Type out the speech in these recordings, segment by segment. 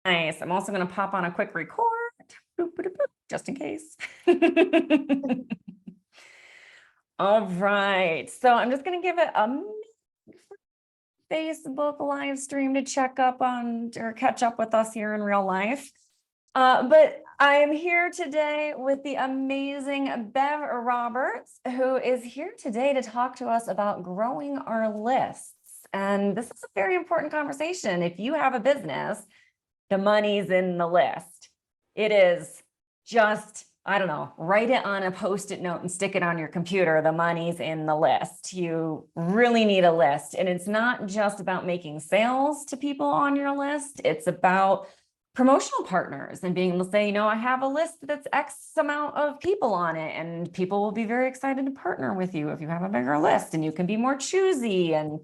Nice. I'm also going to pop on a quick record, boop, boop, boop, just in case. All right. So I'm just going to give it a Facebook live stream to check up on or catch up with us here in real life. But I am here today with the amazing Bev Roberts, who is here today to talk to us about growing our lists. And this is a very important conversation. If you have a business, the money's in the list. It is just, I don't know, write it on a Post-it note and stick it on your computer. The money's in the list. You really need a list. And it's not just about making sales to people on your list. It's about promotional partners and being able to say, you know, I have a list that's X amount of people on it, and people will be very excited to partner with you if you have a bigger list, and you can be more choosy, and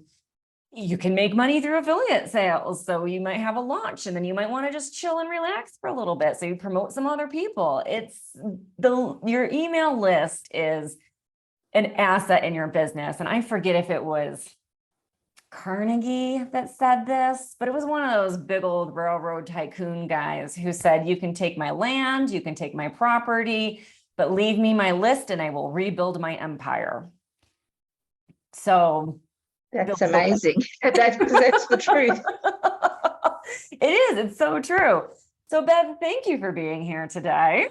you can make money through affiliate sales. So you might have a launch and then you might want to just chill and relax for a little bit. So you promote some other people. Your email list is an asset in your business. And I forget if it was Carnegie that said this, but it was one of those big old railroad tycoon guys who said, you can take my land, you can take my property, but leave me my list and I will rebuild my empire. So that's amazing. That's the truth. It is. It's so true. So Bev, thank you for being here today.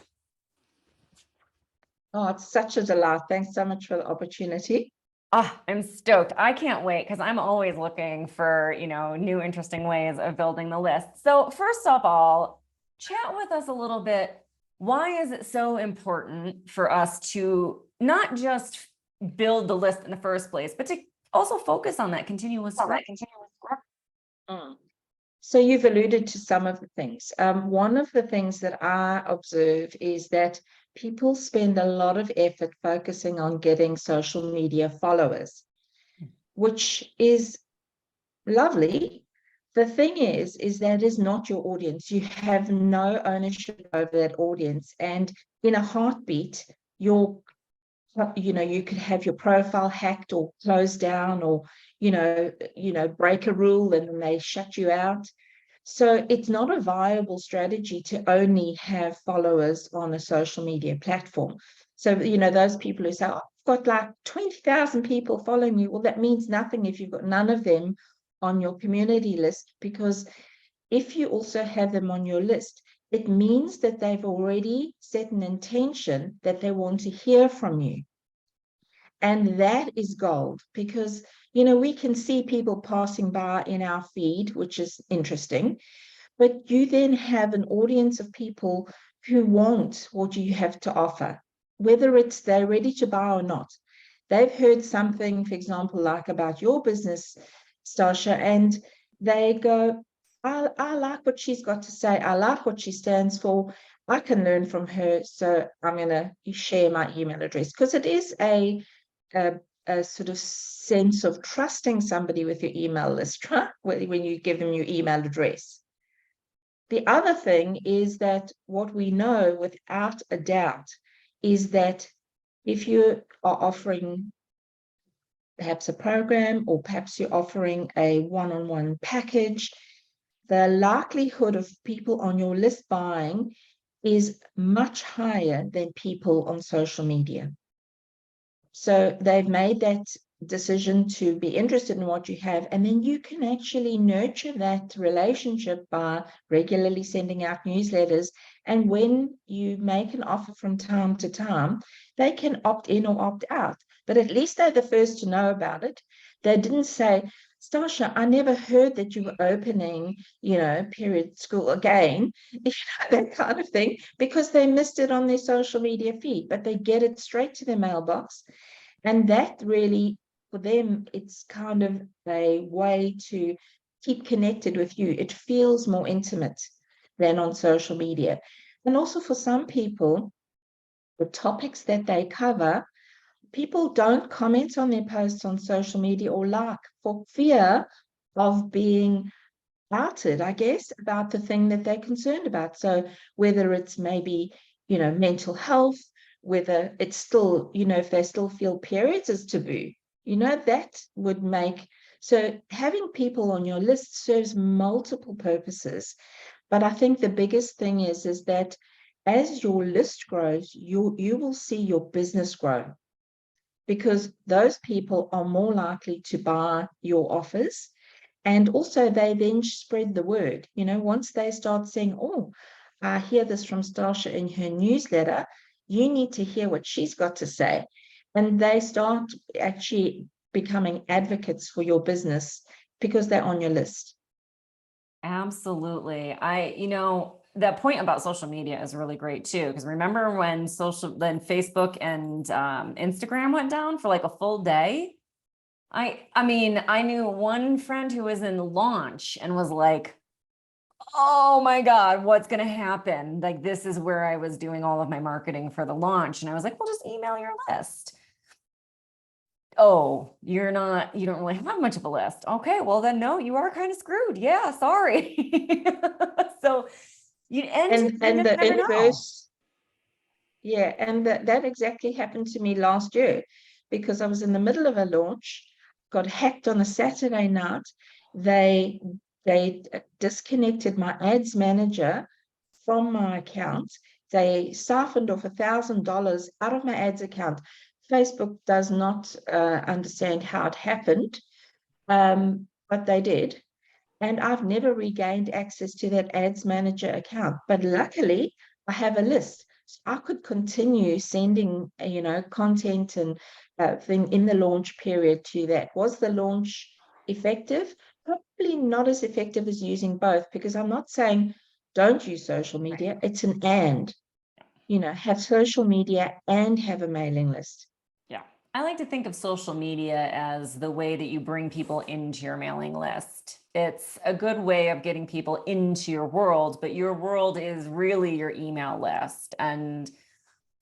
Oh, it's such a delight. Thanks so much for the opportunity. Oh, I'm stoked. I can't wait because I'm always looking for, new interesting ways of building the list. So first of all, chat with us a little bit. Why is it so important for us to not just build the list in the first place, but to also focus on that continuous growth? So you've alluded to some of the things. One of the things that I observe is that people spend a lot of effort focusing on getting social media followers, which is lovely. The thing is that is not your audience. You have no ownership over that audience. And in a heartbeat, you could have your profile hacked or closed down, or break a rule and then they shut you out. So it's not a viable strategy to only have followers on a social media platform. So those people who say, oh, I've got like 20,000 people following me. Well, that means nothing if you've got none of them on your community list, because if you also have them on your list, it means that they've already set an intention that they want to hear from you. And that is gold, because, we can see people passing by in our feed, which is interesting, but you then have an audience of people who want what you have to offer, whether it's they're ready to buy or not. They've heard something, for example, like about your business, Stasha, and they go, I like what she's got to say. I like what she stands for. I can learn from her. So I'm going to share my email address, because it is a sort of sense of trusting somebody with your email list, right? When you give them your email address. The other thing is that what we know without a doubt is that if you are offering perhaps a program, or perhaps you're offering a one-on-one package, the likelihood of people on your list buying is much higher than people on social media. So they've made that decision to be interested in what you have, and then you can actually nurture that relationship by regularly sending out newsletters. And when you make an offer from time to time, they can opt in or opt out, but at least they're the first to know about it. They didn't say, Stasha, I never heard that you were opening, period school again, that kind of thing, because they missed it on their social media feed, but they get it straight to their mailbox. And that really, for them, it's kind of a way to keep connected with you. It feels more intimate than on social media. And also for some people, the topics that they cover, people don't comment on their posts on social media or like, for fear of being outed, I guess, about the thing that they're concerned about. So whether it's maybe, mental health, whether it's still, if they still feel periods is taboo, that would make, so having people on your list serves multiple purposes. But I think the biggest thing is that as your list grows, you will see your business grow, because those people are more likely to buy your offers. And also they then spread the word. Once they start saying, oh, I hear this from Stasha in her newsletter, you need to hear what she's got to say. And they start actually becoming advocates for your business because they're on your list. Absolutely. That point about social media is really great too, because remember when then Facebook and Instagram went down for like a full day? I knew one friend who was in launch and was like, oh my God, what's going to happen? Like, this is where I was doing all of my marketing for the launch. And I was like, well, just email your list. Oh, you don't really have much of a list. Okay, well then, no, you are kind of screwed. Yeah, sorry. So you And just the never know. inverse, yeah, and that exactly happened to me last year, because I was in the middle of a launch, got hacked on a Saturday night. They disconnected my ads manager from my account. They siphoned off $1,000 out of my ads account. Facebook does not understand how it happened, but they did. And I've never regained access to that ads manager account. But luckily, I have a list. So I could continue sending, content and thing in the launch period to that. Was the launch effective? Probably not as effective as using both, because I'm not saying don't use social media. It's an and, have social media and have a mailing list. Yeah. I like to think of social media as the way that you bring people into your mailing list. It's a good way of getting people into your world, but your world is really your email list. And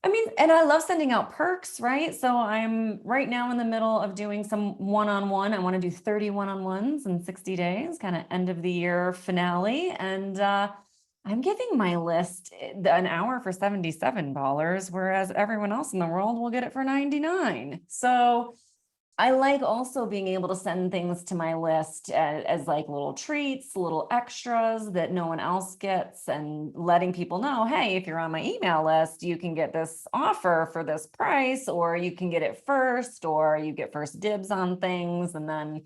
I love sending out perks, right? So I'm right now in the middle of doing some one-on-one. I want to do 30 one-on-ones in 60 days, kind of end of the year finale. And I'm giving my list an hour for $77, whereas everyone else in the world will get it for 99. So I like also being able to send things to my list as like little treats, little extras that no one else gets, and letting people know, hey, if you're on my email list, you can get this offer for this price, or you can get it first, or you get first dibs on things. And then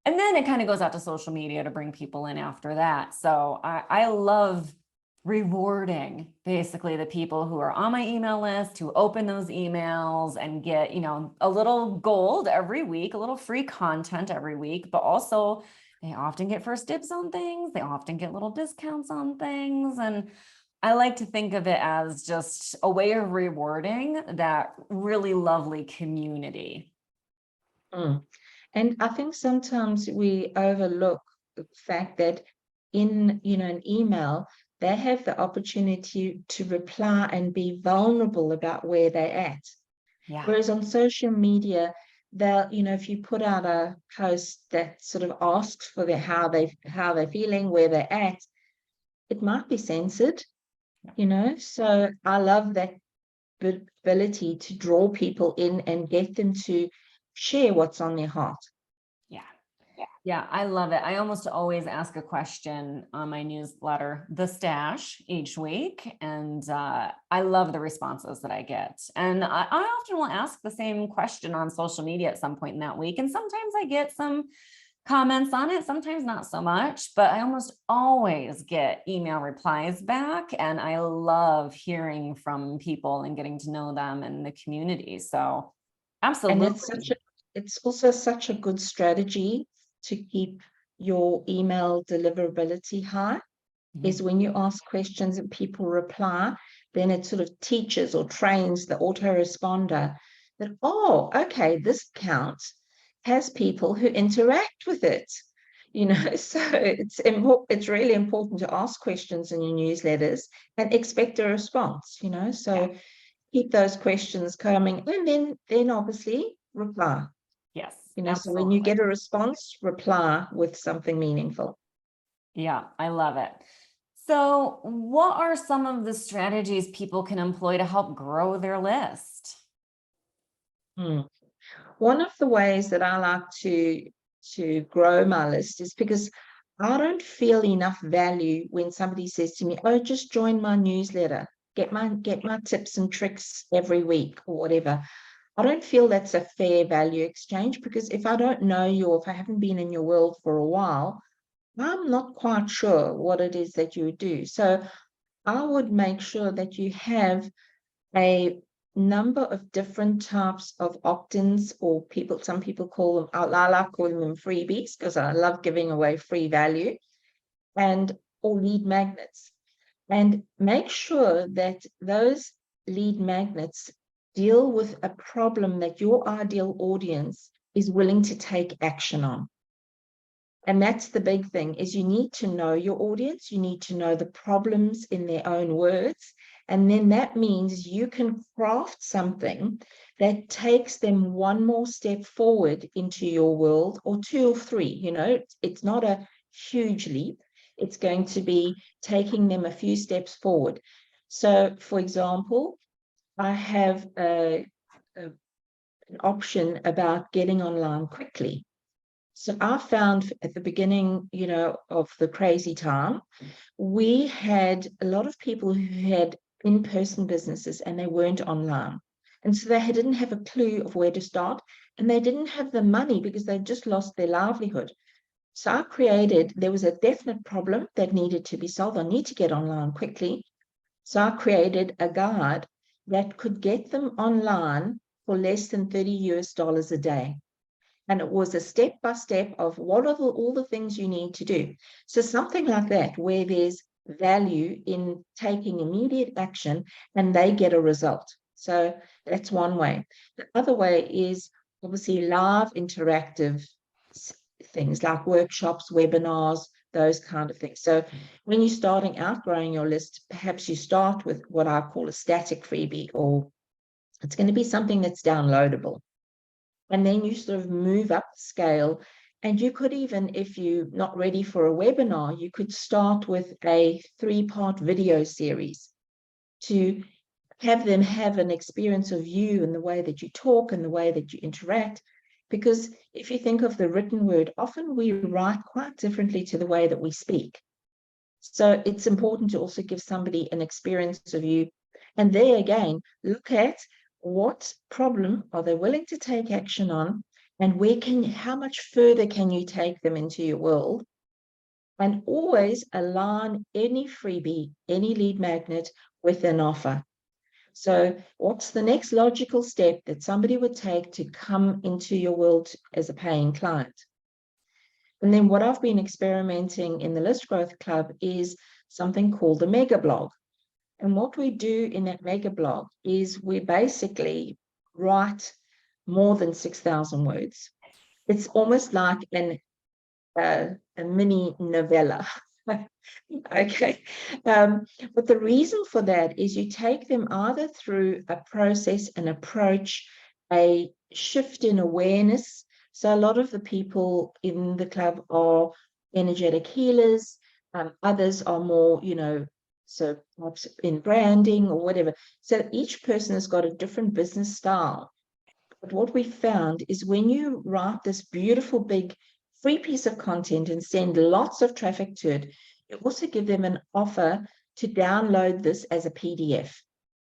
it kind of goes out to social media to bring people in after that. So I love rewarding basically the people who are on my email list, who open those emails and get, a little gold every week, a little free content every week, but also they often get first dibs on things. They often get little discounts on things. And I like to think of it as just a way of rewarding that really lovely community. Mm. And I think sometimes we overlook the fact that in, an email, they have the opportunity to reply and be vulnerable about where they're at. Yeah. Whereas on social media, they'll, if you put out a post that sort of asks for how they're feeling, where they're at, it might be censored, So I love that ability to draw people in and get them to share what's on their heart. Yeah. Yeah, I love it. I almost always ask a question on my newsletter, The Stash, each week. And I love the responses that I get. And I often will ask the same question on social media at some point in that week. And sometimes I get some comments on it, sometimes not so much, but I almost always get email replies back. And I love hearing from people and getting to know them and the community. So And absolutely. it's also such a good strategy to keep your email deliverability high, is Mhm. when you ask questions and people reply, then it sort of teaches or trains the autoresponder that, oh, okay, this account has people who interact with it. So it's really important to ask questions in your newsletters and expect a response, Yeah. so keep those questions coming, and then obviously reply. Yes, So when you absolutely. get a response, reply with something meaningful. Yeah, I love it. So, what are some of the strategies people can employ to help grow their list? Hmm. One of the ways that I like to grow my list is because I don't feel enough value when somebody says to me, oh, just join my newsletter, get my tips and tricks every week or whatever. I don't feel that's a fair value exchange, because if I don't know you, or if I haven't been in your world for a while, I'm not quite sure what it is that you do. So I would make sure that you have a number of different types of opt-ins, or some people call them, I like calling them freebies, because I love giving away free value, and or lead magnets. And make sure that those lead magnets deal with a problem that your ideal audience is willing to take action on. And that's the big thing, is you need to know your audience, you need to know the problems in their own words, and then that means you can craft something that takes them one more step forward into your world, or two or three. It's not a huge leap. It's going to be taking them a few steps forward. So, for example, I have an option about getting online quickly. So I found at the beginning, of the crazy time, we had a lot of people who had in-person businesses and they weren't online. And so they didn't have a clue of where to start, and they didn't have the money because they just lost their livelihood. So there was a definite problem that needed to be solved. I need to get online quickly. So I created a guide that could get them online for less than $30 a day. And it was a step-by-step of what are all the things you need to do. So something like that, where there's value in taking immediate action and they get a result. So that's one way. The other way is obviously live interactive things like workshops, webinars, those kind of things. So when you're starting out growing your list, perhaps you start with what I call a static freebie, or it's going to be something that's downloadable. And then you sort of move up the scale. And you could even, if you're not ready for a webinar, you could start with a 3-part video series to have them have an experience of you and the way that you talk and the way that you interact. Because if you think of the written word, often we write quite differently to the way that we speak. So it's important to also give somebody an experience of you. And there again, look at what problem are they willing to take action on, and how much further can you take them into your world? And always align any freebie, any lead magnet with an offer. So what's the next logical step that somebody would take to come into your world as a paying client? And then what I've been experimenting in the List Growth Club is something called a mega blog. And what we do in that mega blog is we basically write more than 6,000 words. It's almost like a mini novella. Okay. But the reason for that is you take them either through a process, an approach, a shift in awareness. So a lot of the people in the club are energetic healers. Others are more, so perhaps in branding or whatever. So each person has got a different business style. But what we found is when you write this beautiful, big, free piece of content and send lots of traffic to it, you also give them an offer to download this as a PDF.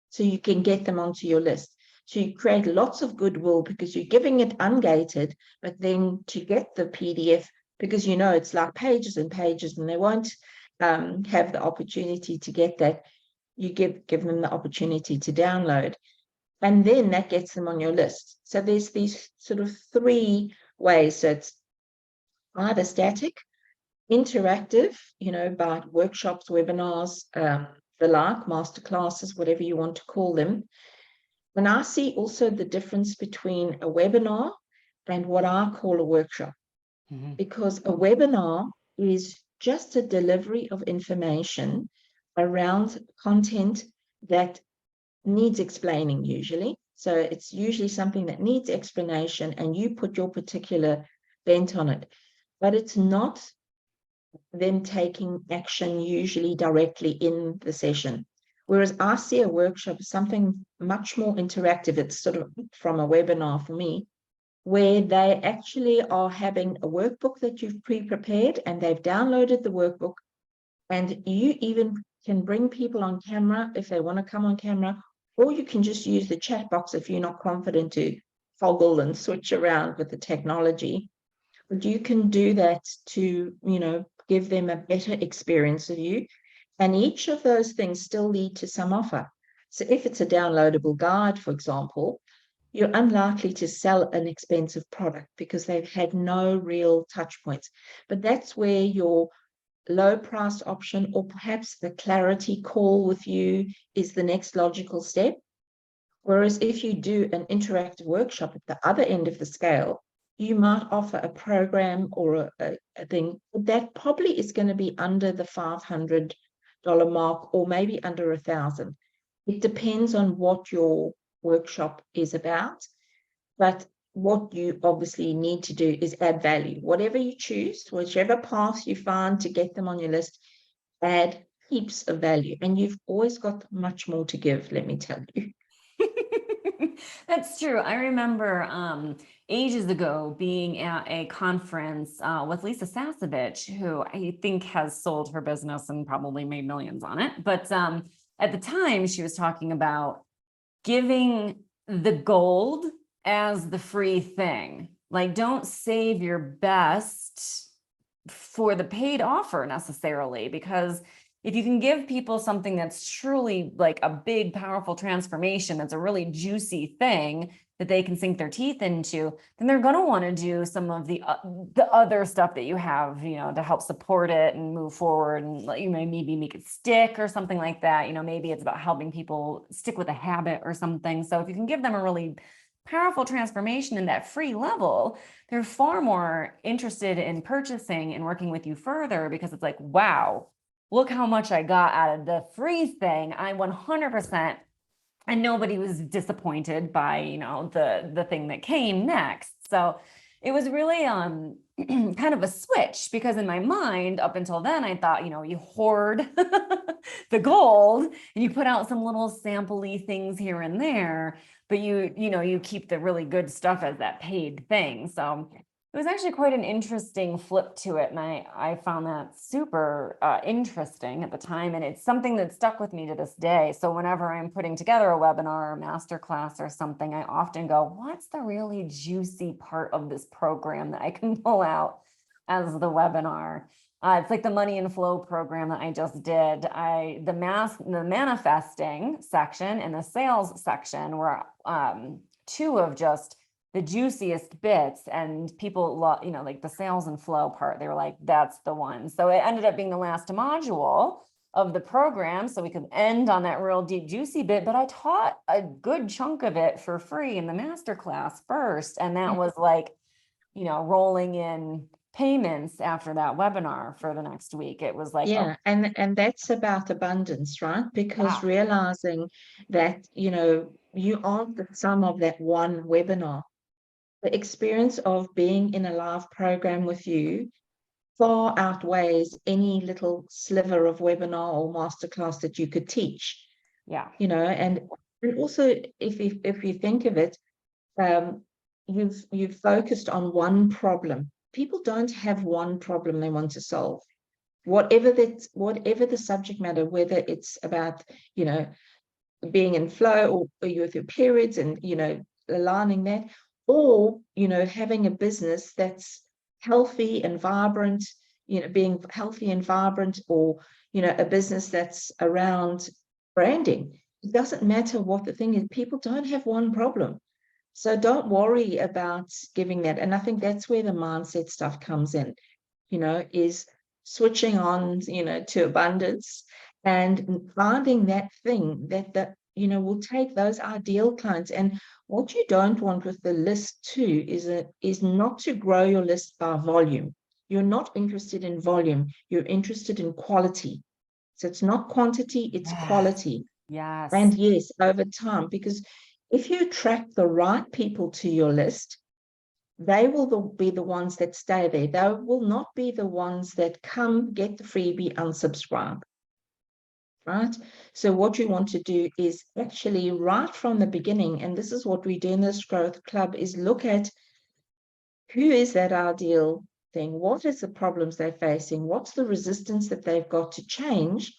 So you can get them onto your list. So you create lots of goodwill because you're giving it ungated, but then to get the PDF, because it's like pages and pages, and they won't have the opportunity to get that, you give them the opportunity to download. And then that gets them on your list. So there's these sort of 3 ways. So it's either static, interactive, by workshops, webinars, the like, masterclasses, whatever you want to call them. And I see also the difference between a webinar and what I call a workshop. Mm-hmm. Because a webinar is just a delivery of information around content that needs explaining usually. So it's usually something that needs explanation and you put your particular bent on it. But it's not them taking action usually directly in the session. Whereas I see a workshop as something much more interactive. It's sort of from a webinar for me. where they actually are having a workbook that you've pre-prepared, and they've downloaded the workbook, and you even can bring people on camera if they want to come on camera, or you can just use the chat box if you're not confident to toggle and switch around with the technology. But you can do that to, give them a better experience of you. And each of those things still lead to some offer. So if it's a downloadable guide, for example, you're unlikely to sell an expensive product because they've had no real touch points. But that's where your low price option, or perhaps the clarity call with you, is the next logical step. Whereas if you do an interactive workshop at the other end of the scale, you might offer a program or a thing that probably is going to be under the $500 mark, or maybe under 1,000. It depends on what your workshop is about. But what you obviously need to do is add value. Whatever you choose, whichever path you find to get them on your list, add heaps of value. And you've always got much more to give, let me tell you. That's true. I remember ages ago being at a conference with Lisa Sasevich, who I think has sold her business and probably made millions on it. But at the time, she was talking about giving the gold as the free thing. Like, don't save your best for the paid offer necessarily, because if you can give people something that's truly like a big, powerful transformation, that's a really juicy thing that they can sink their teeth into, then they're going to want to do some of the other stuff that you have, to help support it and move forward, and maybe make it stick or something like that. Maybe it's about helping people stick with a habit or something. So if you can give them a really powerful transformation in that free level, they're far more interested in purchasing and working with you further, because it's like, wow, look how much I got out of the free thing. I 100%, and nobody was disappointed by, the thing that came next. So it was really kind of a switch, because in my mind, up until then, I thought, you hoard the gold and you put out some little sample-y things here and there, but you keep the really good stuff as that paid thing. So it was actually quite an interesting flip to it. And I found that super interesting at the time. And it's something that stuck with me to this day. So whenever I'm putting together a webinar or masterclass or something, I often go, what's the really juicy part of this program that I can pull out as the webinar? It's like the money and flow program that I just did. The manifesting section and the sales section were two of just the juiciest bits, and people love, like the sales and flow part. They were like, that's the one. So it ended up being the last module of the program, so we could end on that real deep, juicy bit. But I taught a good chunk of it for free in the masterclass first. And that was like, rolling in payments after that webinar for the next week. It was like, Yeah, and that's about abundance, right? Because wow. realizing that, you aren't the sum of that one webinar. The experience of being in a live program with you far outweighs any little sliver of webinar or masterclass that you could teach. Yeah. And also, if you think of it, you've focused on one problem. People don't have one problem they want to solve. Whatever the subject matter, whether it's about, being in flow, or with your periods and, aligning that, or, having a business that's healthy and vibrant, being healthy and vibrant, or, a business that's around branding. It doesn't matter what the thing is. People don't have one problem. So don't worry about giving that. And I think that's where the mindset stuff comes in, is switching on, to abundance, and finding that thing that will take those ideal clients. And what you don't want with the list too is not to grow your list by volume. You're not interested in volume, you're interested in quality. So it's not quantity, it's quality. Yes. And yes, over time, because if you attract the right people to your list, they will be the ones that stay there. They will not be the ones that come, get the freebie, unsubscribe. Right? So what you want to do is actually, right from the beginning, and this is what we do in this growth club, is look at who is that ideal thing? What is the problems they're facing? What's the resistance that they've got to change?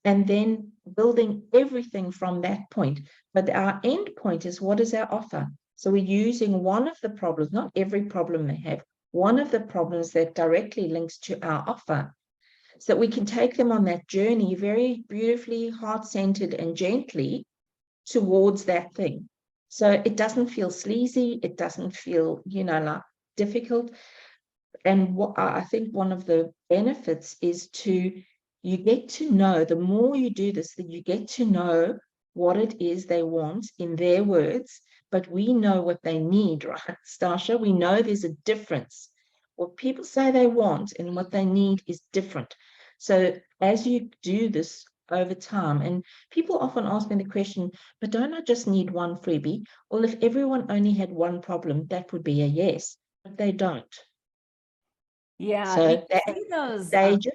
And then building everything from that point. But our end point is, what is our offer? So we're using one of the problems, not every problem they have, one of the problems that directly links to our offer, so that we can take them on that journey very beautifully, heart-centered and gently towards that thing. So it doesn't feel sleazy. It doesn't feel, like difficult. And what I think one of the benefits is you get to know, the more you do this, that you get to know what it is they want in their words, but we know what they need, right, Stasha? We know there's a difference. What people say they want and what they need is different. So as you do this over time, and people often ask me the question, but don't I just need one freebie? Well, if everyone only had one problem, that would be a yes, but they don't. Yeah, So you that see those, stage,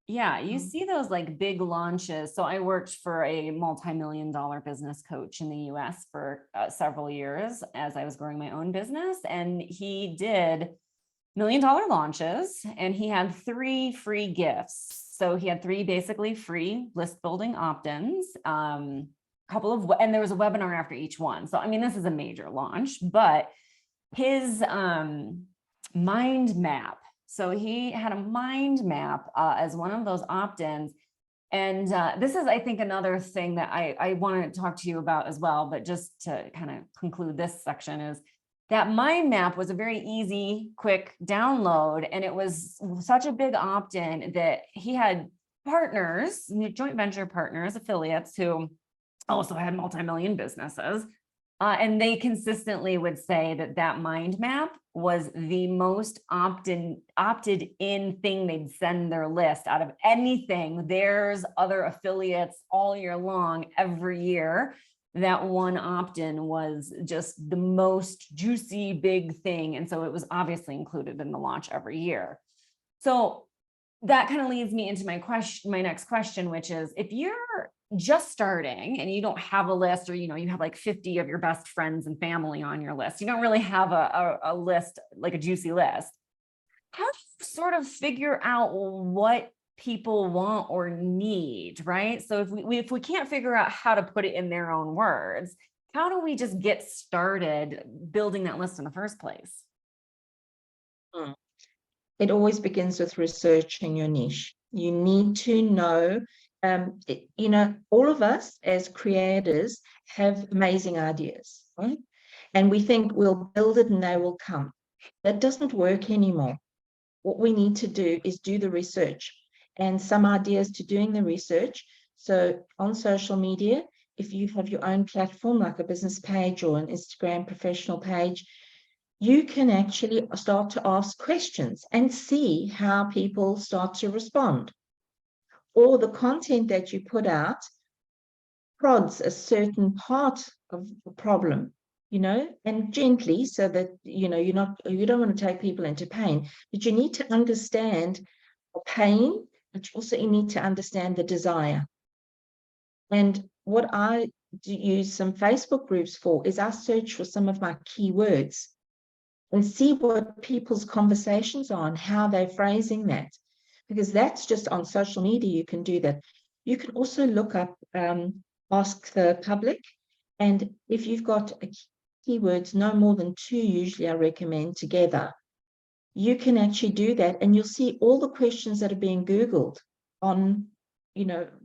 yeah, you see those like big launches. So I worked for a multi-million-dollar business coach in the US for several years as I was growing my own business. And he did million-dollar launches, and he had 3 free gifts. So he had 3 basically free list building opt-ins, and there was a webinar after each one. So, I mean, this is a major launch, but his mind map. So he had a mind map as one of those opt-ins. And this is, I think, another thing that I want to talk to you about as well, but just to kind of conclude this section is that mind map was a very easy, quick download. And it was such a big opt-in that he had partners, joint venture partners, affiliates who also had multi-million businesses. And they consistently would say that mind map was the most opted in thing they'd send their list out of anything. There's other affiliates all year long, every year. That one opt-in was just the most juicy, big thing. And so it was obviously included in the launch every year. So that kind of leads me into my next question, which is, if you're just starting and you don't have a list, or, you have like 50 of your best friends and family on your list, you don't really have a list, like a juicy list. How do you sort of figure out what people want or need, right? So if we can't figure out how to put it in their own words, how do we just get started building that list in the first place? It always begins with researching your niche. You need to know, all of us as creators have amazing ideas, right? And we think we'll build it and they will come. That doesn't work anymore. What we need to do is do the research, and some ideas to doing the research. So on social media, if you have your own platform, like a business page or an Instagram professional page, you can actually start to ask questions and see how people start to respond. Or the content that you put out prods a certain part of the problem, and gently, so that, you don't want to take people into pain, but you need to understand the pain, but also you need to understand the desire. And what I do use some Facebook groups for is I search for some of my keywords and see what people's conversations are and how they're phrasing that. Because that's just on social media, you can do that. You can also look up, ask the public. And if you've got keywords, no more than 2, usually I recommend together, you can actually do that. And you'll see all the questions that are being Googled on,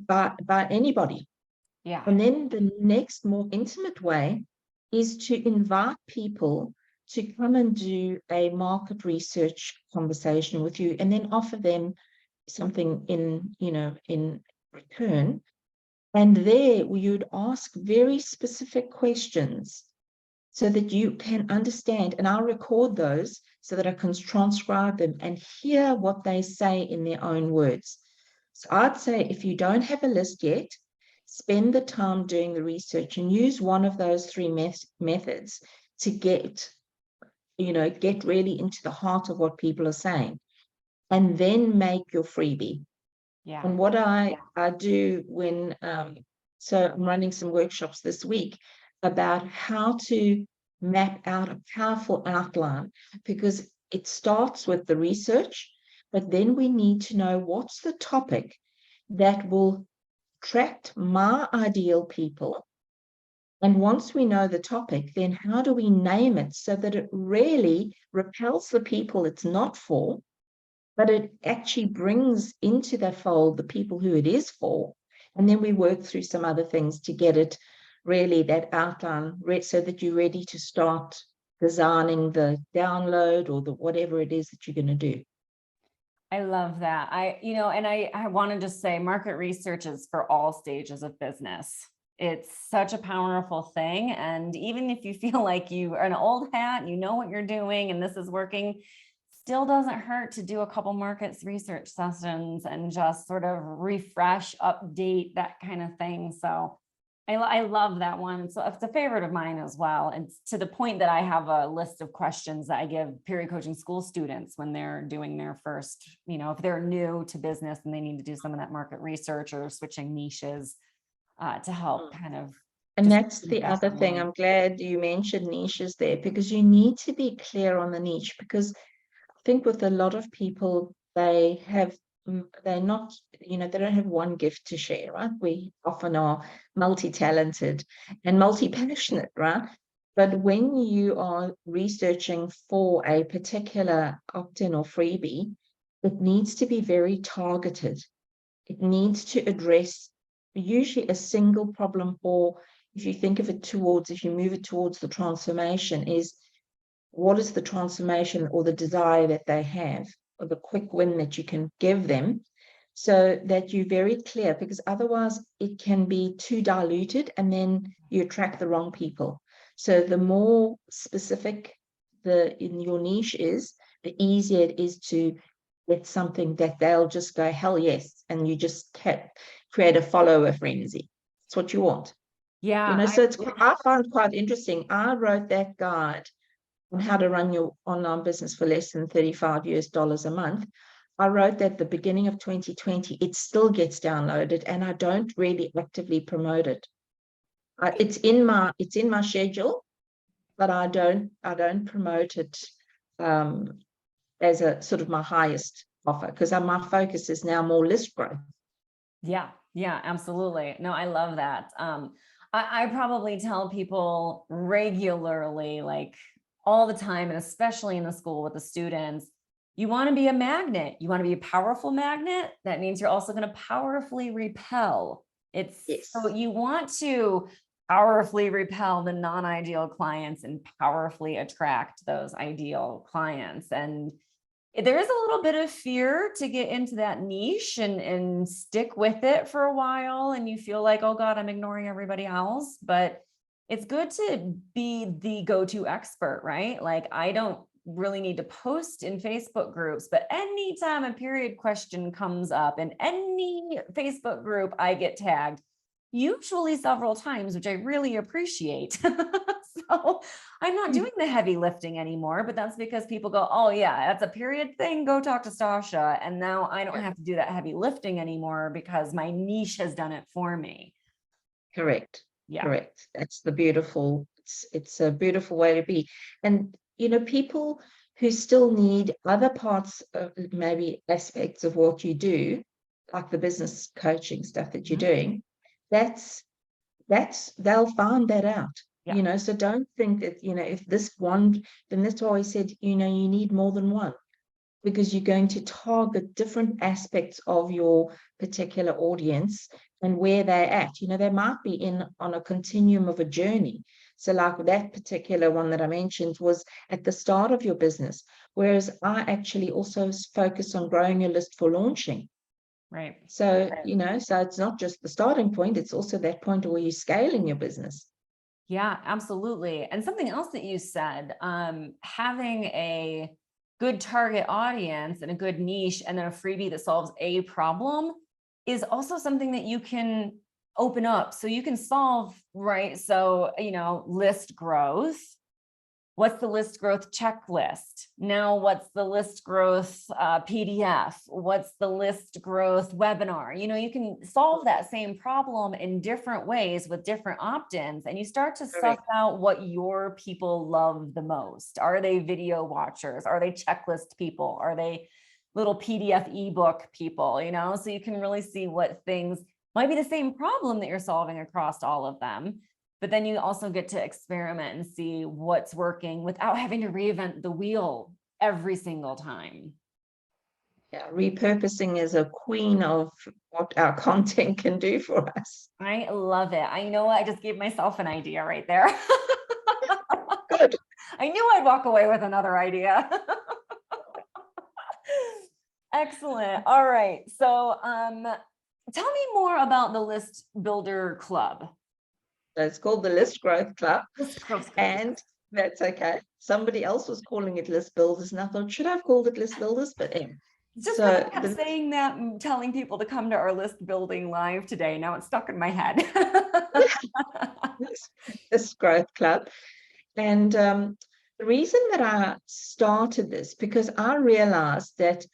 by anybody. Yeah. And then the next more intimate way is to invite people to come and do a market research conversation with you, and then offer them something in return. And there you'd ask very specific questions so that you can understand, and I'll record those so that I can transcribe them and hear what they say in their own words. So I'd say, if you don't have a list yet, spend the time doing the research and use one of those 3 methods to get really into the heart of what people are saying, and then make your freebie. Yeah. And what I do when, so I'm running some workshops this week about how to map out a powerful outline, because it starts with the research, but then we need to know what's the topic that will attract my ideal people. And once we know the topic, then how do we name it so that it really repels the people it's not for, but it actually brings into the fold the people who it is for? And then we work through some other things to get it really that outline so that you're ready to start designing the download or the whatever it is that you're going to do. I love that. I want to just say market research is for all stages of business. It's such a powerful thing. And even if you feel like you are an old hat, you know what you're doing and this is working, still doesn't hurt to do a couple markets research sessions and just sort of refresh, update, that kind of thing. So I love that one. So it's a favorite of mine as well. And to the point that I have a list of questions that I give period coaching school students when they're doing their first, if they're new to business and they need to do some of that market research or switching niches to help kind of. And that's the other thing. I'm glad you mentioned niches there, because you need to be clear on the niche, because I think with a lot of people, they're not, they don't have one gift to share, right? We often are multi-talented and multi-passionate, right? But when you are researching for a particular opt-in or freebie, it needs to be very targeted. It needs to address usually a single problem, or if you think of it if you move it towards the transformation, is what is the transformation or the desire that they have, or the quick win that you can give them, so that you're very clear, because otherwise it can be too diluted and then you attract the wrong people. So the more specific in your niche is, the easier it is to get something that they'll just go, hell yes, and you just create a follower frenzy. That's what you want. Yeah. So I find quite interesting. I wrote that guide on how to run your online business for less than $35 a month. I wrote that at the beginning of 2020. It still gets downloaded, and I don't really actively promote it. It's in my schedule, but I don't promote it as a sort of my highest offer, because my focus is now more list growth. Yeah, absolutely. No, I love that. I probably tell people regularly, like all the time, and especially in the school with the students, you want to be a magnet. You want to be a powerful magnet. That means you're also going to powerfully repel. So you want to powerfully repel the non-ideal clients and powerfully attract those ideal clients. And there is a little bit of fear to get into that niche and stick with it for a while. And you feel like, oh God, I'm ignoring everybody else. But it's good to be the go-to expert, right? Like I don't really need to post in Facebook groups, but anytime a period question comes up in any Facebook group, I get tagged, usually several times, which I really appreciate. So I'm not doing the heavy lifting anymore, but that's because people go, oh yeah, that's a period thing. Go talk to Stasha. And now I don't have to do that heavy lifting anymore because my niche has done it for me. Correct. Yeah. Correct. That's the beautiful, it's a beautiful way to be. And, people who still need other parts of maybe aspects of what you do, like the business coaching stuff that you're doing, they'll find that out. So don't think that, if this one, then that's why I said, you need more than one, because you're going to target different aspects of your particular audience and where they're at. They might be on a continuum of a journey. So like that particular one that I mentioned was at the start of your business, whereas I actually also focus on growing your list for launching. Right. So, so it's not just the starting point, it's also that point where you're scaling your business. Yeah, absolutely. And something else that you said, having a good target audience and a good niche and then a freebie that solves a problem is also something that you can open up. So you can solve, right? So, list growth, what's the list growth checklist? Now, what's the list growth PDF? What's the list growth webinar? You know, you can solve that same problem in different ways with different opt-ins, and you start to suss out what your people love the most. Are they video watchers? Are they checklist people? Are they little PDF ebook people? You know, so you can really see what things might be the same problem that you're solving across all of them. But then you also get to experiment and see what's working without having to reinvent the wheel every single time. Yeah, repurposing is a queen of what our content can do for us. I love it. I know I just gave myself an idea right there. Good. I knew I'd walk away with another idea. Excellent. All right. So tell me more about the List Builder Club. So it's called the List Growth Club. List Growth Club. And that's okay. Somebody else was calling it List Builders, and I thought, should I have called it List Builders? But just so I kept saying that and telling people to come to our list building live today. Now it's stuck in my head. List Growth Club. And the reason that I started this, because I realized that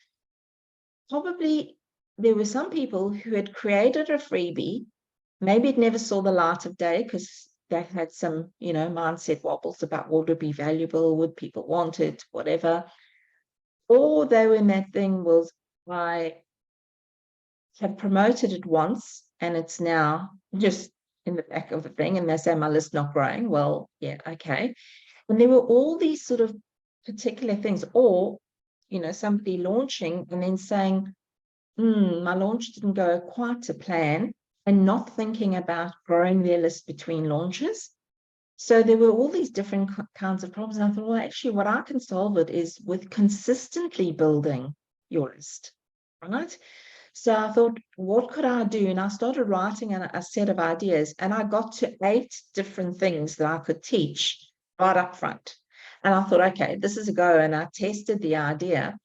probably there were some people who had created a freebie. Maybe it never saw the light of day because they had some, you know, mindset wobbles about would it be valuable, would people want it, whatever. Or they were in that thing was, I have promoted it once and it's now just in the back of the thing, and they say my list not growing. Well, yeah, okay. And there were all these sort of particular things, or, you know, somebody launching and then saying, my launch didn't go quite to plan, and not thinking about growing their list between launches. So there were all these different kinds of problems. And I thought, well, actually, what I can solve it is with consistently building your list, right? So I thought, what could I do? And I started writing a set of ideas, and I got to 8 different things that I could teach right up front. And I thought, okay, this is a go. And I tested the idea.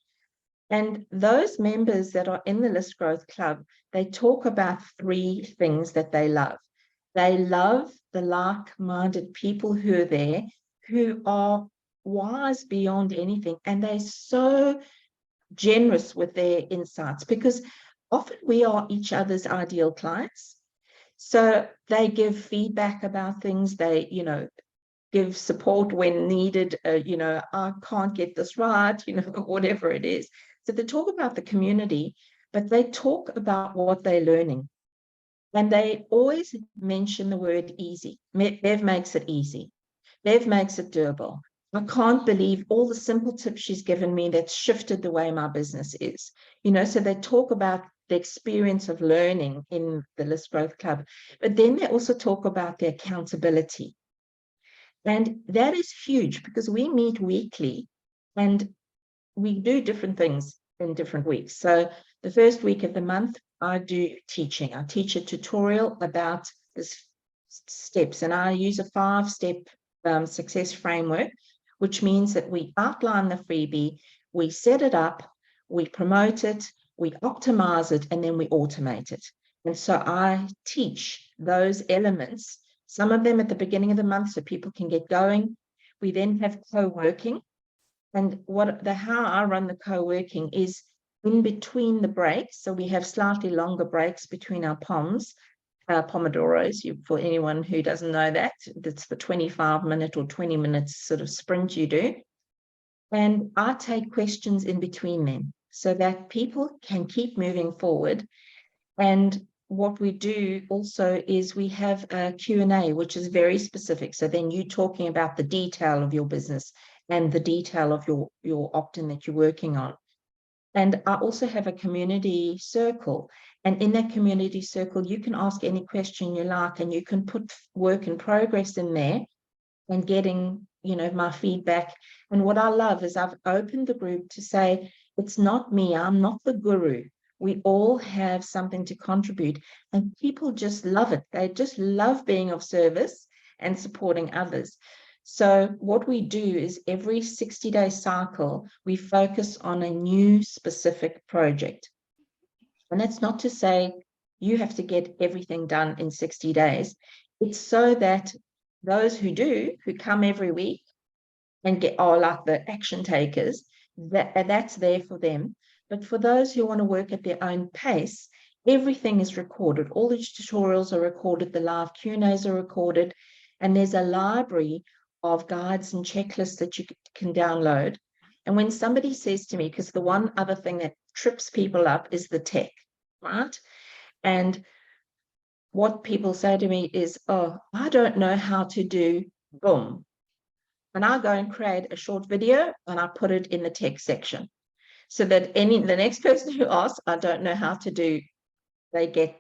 And those members that are in the List Growth Club, they talk about 3 things that they love. They love the like-minded people who are there, who are wise beyond anything. And they're so generous with their insights, because often we are each other's ideal clients. So they give feedback about things. They, you know, give support when needed. You know, I can't get this right, you know, whatever it is. So they talk about the community, but they talk about what they're learning. And they always mention the word easy. Bev makes it easy. Bev makes it doable. I can't believe all the simple tips she's given me that's shifted the way my business is. You know, so they talk about the experience of learning in the List Growth Club, but then they also talk about the accountability. And that is huge because we meet weekly and we do different things in different weeks. So the first week of the month, I do teaching. I teach a tutorial about this steps, and I use a 5-step success framework, which means that we outline the freebie, we set it up, we promote it, we optimize it, and then we automate it. And so I teach those elements, some of them at the beginning of the month so people can get going. We then have co-working. And how I run the co-working is in between the breaks. So we have slightly longer breaks between our Pomodoros. For anyone who doesn't know that, that's the 25-minute or 20 minutes sort of sprint you do. And I take questions in between them so that people can keep moving forward. And what we do also is we have a Q&A, which is very specific. So then you're talking about the detail of your business and the detail of your opt-in that you're working on. And I also have a community circle. And in that community circle, you can ask any question you like, and you can put work in progress in there and getting, you know, my feedback. And what I love is I've opened the group to say, it's not me, I'm not the guru. We all have something to contribute, and people just love it. They just love being of service and supporting others. So what we do is every 60-day cycle, we focus on a new specific project. And that's not to say you have to get everything done in 60 days. It's so that those who come every week, and are like the action takers, that's there for them. But for those who want to work at their own pace, everything is recorded. All the tutorials are recorded, the live Q&As are recorded, and there's a library of guides and checklists that you can download. And when somebody says to me, because the one other thing that trips people up is the tech, right? And what people say to me is, oh, I don't know how to do boom. And I go and create a short video and I put it in the text section so that the next person who asks, I don't know how to do, they go,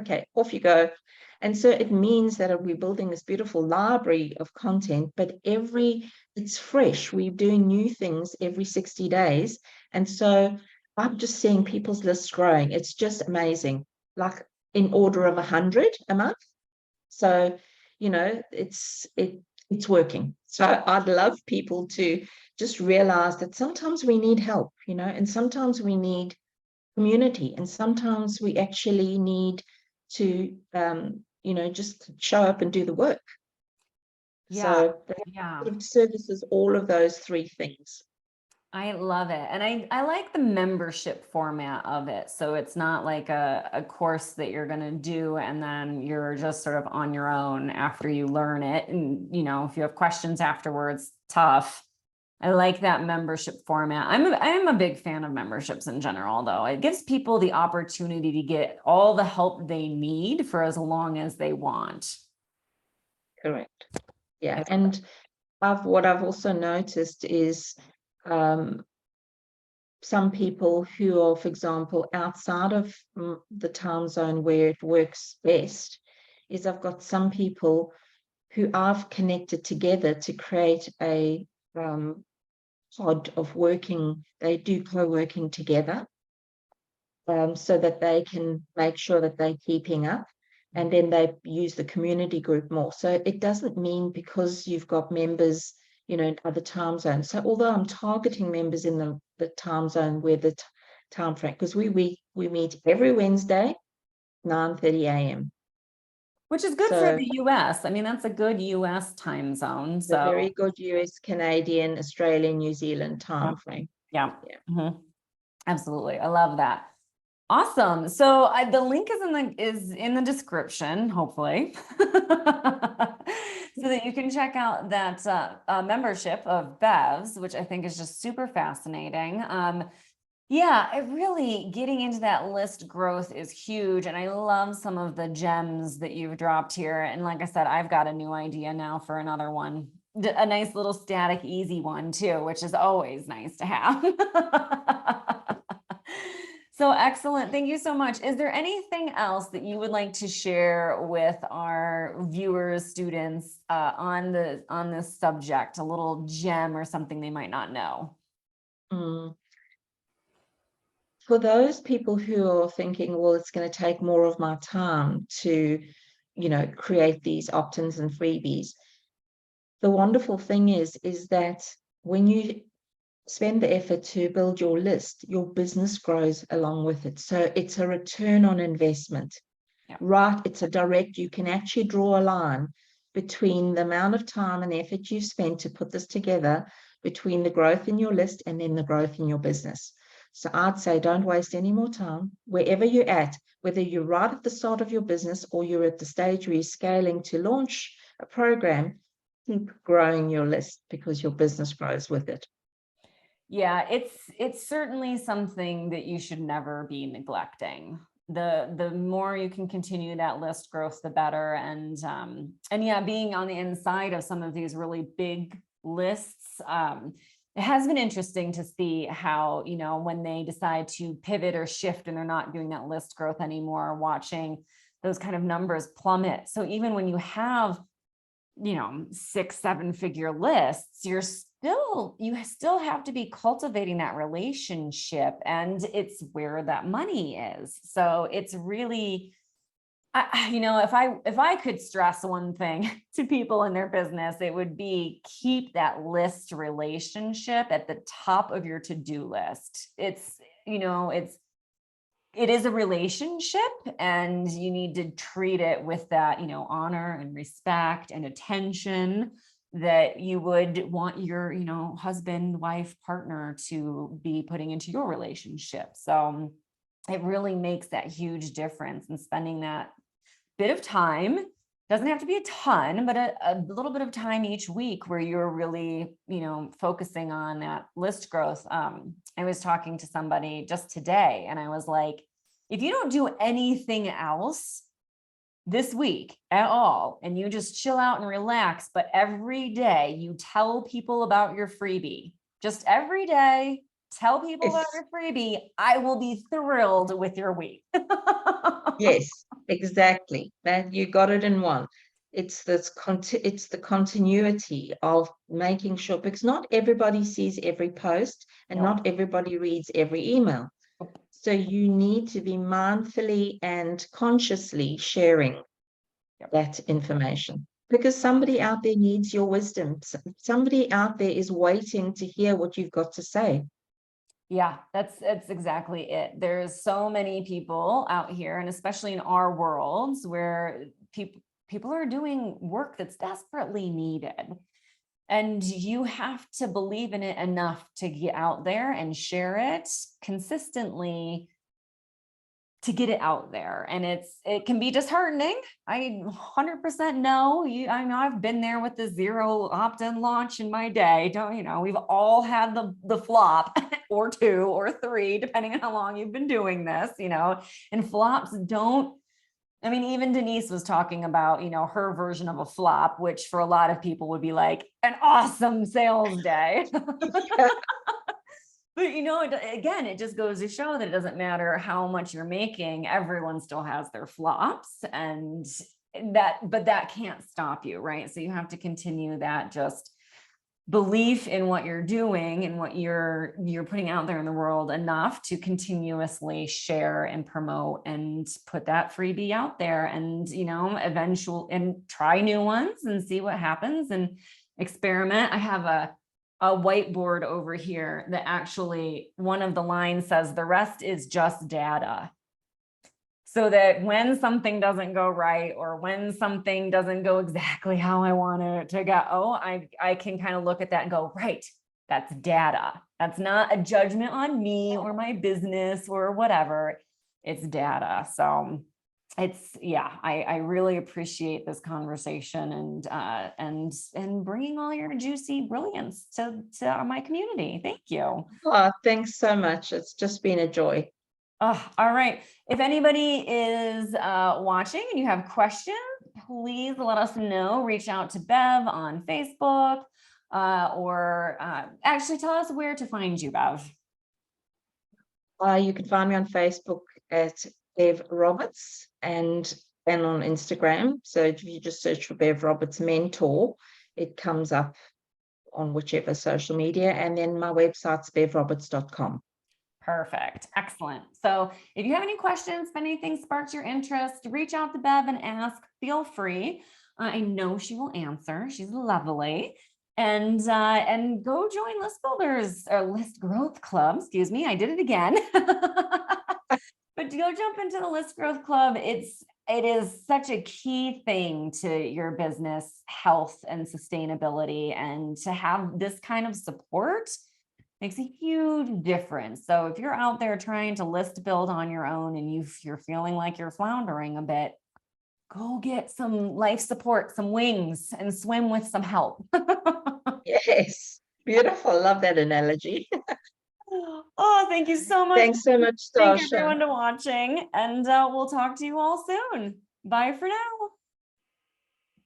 okay, off you go. And so it means that we're building this beautiful library of content, but it's fresh. We're doing new things every 60 days. And so I'm just seeing people's lists growing. It's just amazing, like in order of 100 a month. So, it's working. So I'd love people to just realize that sometimes we need help, and sometimes we need community, and sometimes we actually need to, just show up and do the work. Yeah. So that Yeah. sort of services all of those three things. I love it. And I like the membership format of it. So it's not like a course that you're going to do and then you're just sort of on your own after you learn it. And, if you have questions afterwards, tough. I like that membership format. I'm a big fan of memberships in general, though. It gives people the opportunity to get all the help they need for as long as they want. Correct. Yeah. And what I've also noticed is, some people who are, for example, outside of the time zone where it works best, is I've got some people who I've connected together to create a pod of working. They do co-working together, so that they can make sure that they're keeping up. And then they use the community group more. So it doesn't mean because you've got members, in other time zones. So although I'm targeting members in the time zone where the time frame, because we meet every Wednesday, 9:30 a.m. Which is good for So the US. I mean, that's a good US time zone. a So very good US, Canadian, Australian, New Zealand time frame. yeah. Yeah. Mhm. Absolutely. I love that. Awesome. So the link is in the description, hopefully, so that you can check out that membership of Bev's, which I think is just super fascinating. Yeah, it really getting into that list growth is huge. And I love some of the gems that you've dropped here. And like I said, I've got a new idea now for another one, a nice little static, easy one too, which is always nice to have. So excellent. Thank you so much. Is there anything else that you would like to share with our viewers, students, on this subject, a little gem or something they might not know? For those people who are thinking, well, it's going to take more of my time to, create these opt-ins and freebies, the wonderful thing is that when you spend the effort to build your list, your business grows along with it. So it's a return on investment, Yeah. right? It's a direct, you can actually draw a line between the amount of time and effort you've spent to put this together, between the growth in your list and then the growth in your business. So I'd say don't waste any more time. Wherever you're at, whether you're right at the start of your business or you're at the stage where you're scaling to launch a program, keep growing your list because your business grows with it. Yeah, it's certainly something that you should never be neglecting. The more you can continue that list growth, the better. And yeah, being on the inside of some of these really big lists, it has been interesting to see how, when they decide to pivot or shift and they're not doing that list growth anymore, watching those kind of numbers plummet. So even when you have 6-7 figure lists, you still have to be cultivating that relationship, and it's where that money is. So it's really, if I could stress one thing to people in their business, it would be keep that list relationship at the top of your to-do list. It is a relationship, and you need to treat it with that, honor and respect and attention. that you would want your, husband, wife, partner to be putting into your relationship. So it really makes that huge difference in spending that bit of time. Doesn't have to be a ton, but a little bit of time each week where you're really, focusing on that list growth. I was talking to somebody just today and I was like, if you don't do anything else this week at all, and you just chill out and relax, but every day you tell people about your freebie, just every day, tell people about Yes, your freebie, I will be thrilled with your week. yes, exactly. That you got it in one. It's it's the continuity of making sure, because not everybody sees every post and No. not everybody reads every email. So you need to be mindfully and consciously sharing Yep. that information, because somebody out there needs your wisdom. Somebody out there is waiting to hear what you've got to say. Yeah, that's exactly it. There's so many people out here, and especially in our worlds where people are doing work that's desperately needed. And you have to believe in it enough to get out there and share it consistently to get it out there. And it can be disheartening. I 100% know I know I've been there with the zero opt-in launch in my day. We've all had the flop or two or three, depending on how long you've been doing this, and flops don't. I mean, even Denise was talking about, her version of a flop, which for a lot of people would be like an awesome sales day. But again, it just goes to show that it doesn't matter how much you're making, everyone still has their flops, and but that can't stop you, right? So you have to continue that just belief in what you're doing and what you're putting out there in the world enough to continuously share and promote and put that freebie out there, and eventually, and try new ones and see what happens and experiment. I have a whiteboard over here that actually one of the lines says the rest is just data. So that when something doesn't go right, or when something doesn't go exactly how I want it to go, I can kind of look at that and go, right, that's data. That's not a judgment on me or my business or whatever. It's data. So I really appreciate this conversation and bringing all your juicy brilliance to my community. Thank you. Oh, thanks so much. It's just been a joy. Oh, all right. If anybody is watching and you have questions, please let us know. Reach out to Bev on Facebook, or actually tell us where to find you, Bev. You can find me on Facebook at Bev Roberts, and on Instagram. So if you just search for Bev Roberts Mentor, it comes up on whichever social media. And then my website's bevroberts.com. Perfect. Excellent. So if you have any questions, if anything sparks your interest, reach out to Bev and ask. Feel free. I know she will answer. She's lovely. And go join List Builders or List Growth Club. Excuse me, I did it again. But go jump into the List Growth Club. It is such a key thing to your business health and sustainability, and to have this kind of support makes a huge difference. So if you're out there trying to list build on your own and you're feeling like you're floundering a bit, go get some life support, some wings, and swim with some help. Yes, beautiful. Love that analogy. Oh, thank you so much. Thanks so much, Thank Stasha. everyone to watching, and we'll talk to you all soon. Bye for now.